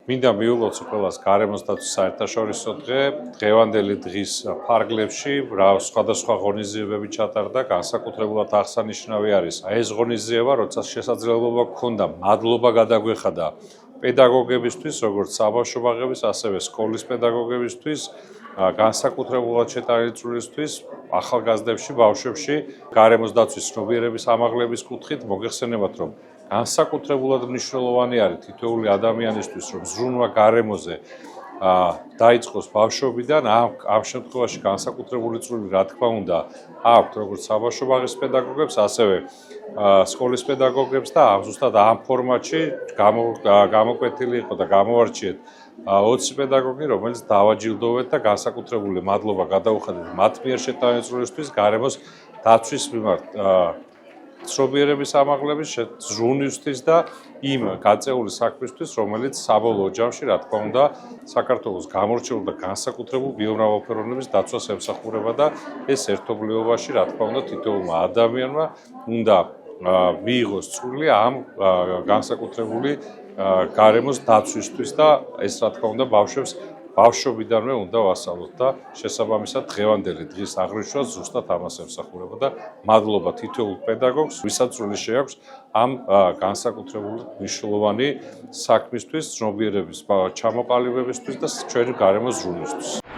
მინდა მიუღოთ ყველას გარემოს დაცვის საერთაშორისო დღე, დღევანდელი დღის ფარგლებში სხვადასხვა ღონისძიებები ჩატარდა, განსაკუთრებულად აღსანიშნავი არის ეს ღონისძიება, როცა შესაძლებლობა გქონდა მადლობა გადაგვეხადა პედაგოგებისთვის, როგორც საბავშვო ბაღების, ასევე სკოლის პედაგოგებისთვის, განსაკუთრებულად შეტანილი წვლილისთვის, ახალგაზრდებში, ბავშვებში, გარემოს დაცვის ცნობიერების ამაღლების კუთხით მოგეხსენებათ, რომ განსაკუთრებულად მნიშვნელოვანი არის თითოეული ადამიანისთვის, რომ ზრუნვა გარემოზე დაიწყოს ბავშვობიდან, ამ შემთხვევაში განსაკუთრებული წვლილი, რა თქმა უნდა, აქვთ როგორც საბავშვო ბაღის პედაგოგებს, ასევე სკოლის პედაგოგებს და ზუსტად ამ ფორმატში გამოკვეთილი იყო და გამოვარჩიეთ 20 პედაგოგი, რომელიც დავაჯილდოვეთ და განსაკუთრებული მადლობა გადაუხადეთ მათ მიერ შეტანილი წვლილისთვის გარემოს დაცვის მიმართ. ცნობიერების ამაღლების ზრუნვისთვის და იმ გაწეული საქმისთვის, რომელიც საბოლოო ჯამში, რა თქმა უნდა, საქართველოს გამორჩეულ და განსაკუთრებულ ბიომრავალფეროვნების დაცვას ემსახურება და ეს ერთობლიობაში, რა თქმა უნდა, თითოეულმა ადამიანმა უნდა მიიღოს წვლილი ამ განსაკუთრებული გარემოს დაცვისთვის და ეს, რა თქმა უნდა, ბავშვობიდანვე უნდა ვასწავლოთ და შესაბამისად დღევანდელი დღის აღნიშვნა ზუსტად ამას ემსახურება და მადლობა თითოეულ პედაგოგს, ვისაც წვლილი შეაქვს ამ განსაკუთრებული მნიშვნელოვანი საქმისთვის, ცნობიერების ჩამოყალიბებისთვის და ჩვენი გარემოს ზრუნვისთვის.